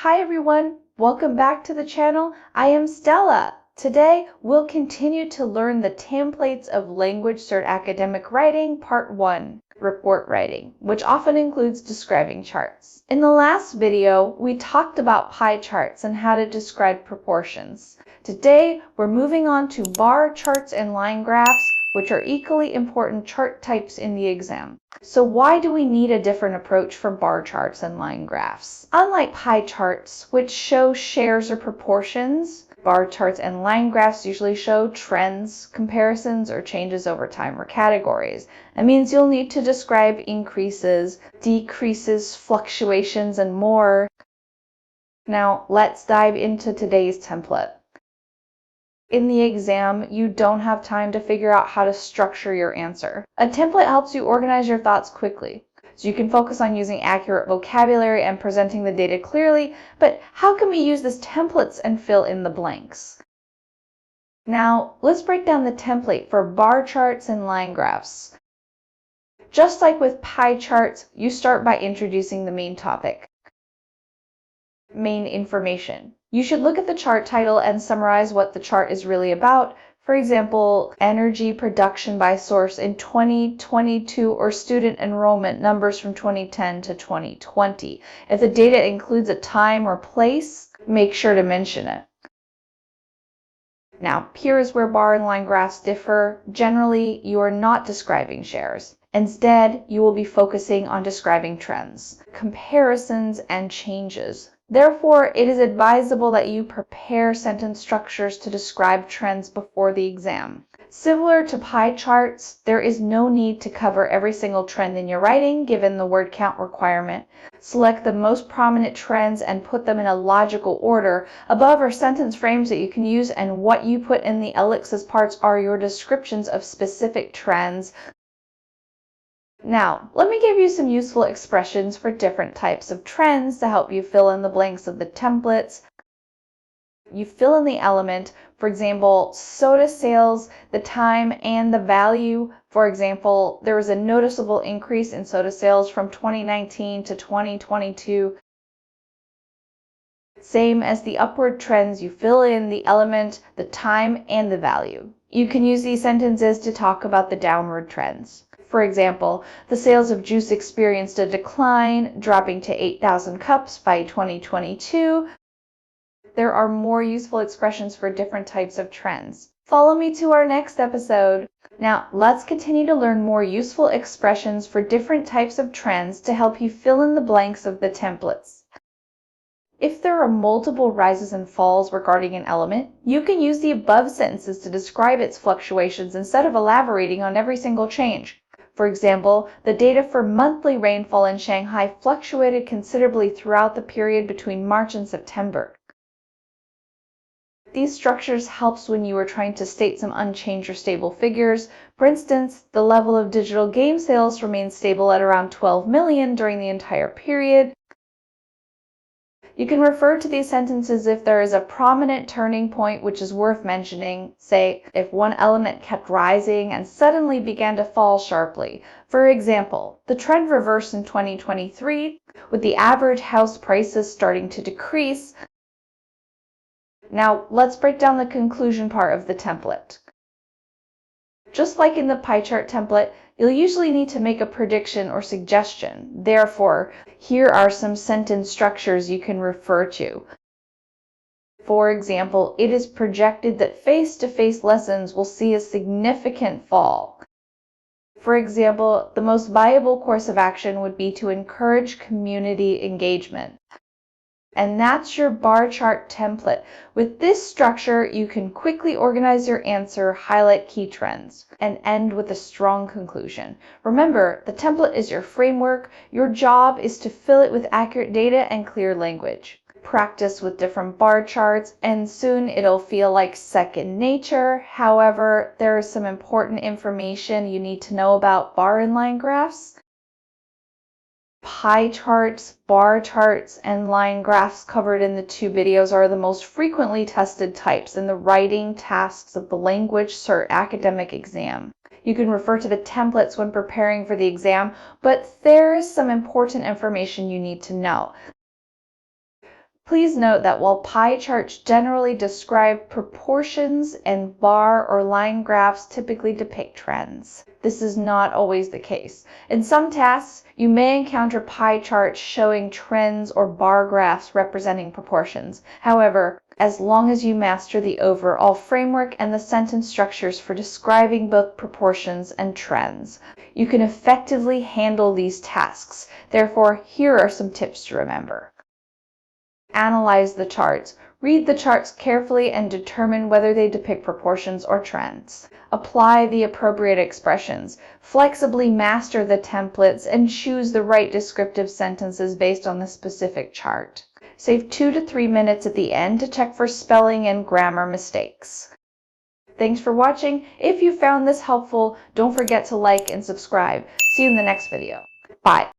Hi everyone, welcome back to the channel. I am Stella. Today we'll continue to learn the templates of LanguageCert Academic Writing Part 1, Report Writing, which often includes describing charts. In the last video, we talked about pie charts and how to describe proportions. Today, we're moving on to bar charts and line graphs, which are equally important chart types in the exam. So why do we need a different approach for bar charts and line graphs? Unlike pie charts, which show shares or proportions, bar charts and line graphs usually show trends, comparisons, or changes over time or categories. That means you'll need to describe increases, decreases, fluctuations, and more. Now, let's dive into today's template. In the exam, you don't have time to figure out how to structure your answer. A template helps you organize your thoughts quickly, so you can focus on using accurate vocabulary and presenting the data clearly. But how can we use these templates and fill in the blanks? Now, let's break down the template for bar charts and line graphs. Just like with pie charts, you start by introducing the main topic. Main information. You should look at the chart title and summarize what the chart is really about. For example, energy production by source in 2022 or student enrollment numbers from 2010 to 2020. If the data includes a time or place, make sure to mention it. Now, here is where bar and line graphs differ. Generally, you are not describing shares. Instead, you will be focusing on describing trends, comparisons, and changes. Therefore, it is advisable that you prepare sentence structures to describe trends before the exam. Similar to pie charts, there is no need to cover every single trend in your writing given the word count requirement. Select the most prominent trends and put them in a logical order. Above are sentence frames that you can use, and what you put in the ellipsis parts are your descriptions of specific trends. Now, let me give you some useful expressions for different types of trends to help you fill in the blanks of the templates. You fill in the element, for example, soda sales, the time, and the value. For example, there was a noticeable increase in soda sales from 2019 to 2022. Same as the upward trends, you fill in the element, the time, and the value. You can use these sentences to talk about the downward trends. For example, the sales of juice experienced a decline, dropping to 8,000 cups by 2022. There are more useful expressions for different types of trends. Follow me to our next episode. Now, let's continue to learn more useful expressions for different types of trends to help you fill in the blanks of the templates. If there are multiple rises and falls regarding an element, you can use the above sentences to describe its fluctuations instead of elaborating on every single change. For example, the data for monthly rainfall in Shanghai fluctuated considerably throughout the period between March and September. These structures helps when you are trying to state some unchanged or stable figures. For instance, the level of digital game sales remained stable at around 12 million during the entire period. You can refer to these sentences if there is a prominent turning point which is worth mentioning, say, if one element kept rising and suddenly began to fall sharply. For example, the trend reversed in 2023, with the average house prices starting to decrease. Now, let's break down the conclusion part of the template. Just like in the pie chart template, you'll usually need to make a prediction or suggestion. Therefore, here are some sentence structures you can refer to. For example, it is projected that face-to-face lessons will see a significant fall. For example, the most viable course of action would be to encourage community engagement. And that's your bar chart template. With this structure, you can quickly organize your answer, highlight key trends, and end with a strong conclusion. Remember, the template is your framework. Your job is to fill it with accurate data and clear language. Practice with different bar charts, and soon it'll feel like second nature. However, there is some important information you need to know about bar and line graphs. Pie charts, bar charts, and line graphs covered in the two videos are the most frequently tested types in the writing tasks of the LanguageCert Academic exam. You can refer to the templates when preparing for the exam, but there is some important information you need to know. Please note that while pie charts generally describe proportions and bar or line graphs typically depict trends, this is not always the case. In some tasks, you may encounter pie charts showing trends or bar graphs representing proportions. However, as long as you master the overall framework and the sentence structures for describing both proportions and trends, you can effectively handle these tasks. Therefore, here are some tips to remember. Analyze the charts. Read the charts carefully and determine whether they depict proportions or trends. Apply the appropriate expressions. Flexibly master the templates and choose the right descriptive sentences based on the specific chart. Save 2 to 3 minutes at the end to check for spelling and grammar mistakes. Thanks for watching. If you found this helpful, don't forget to like and subscribe. See you in the next video. Bye.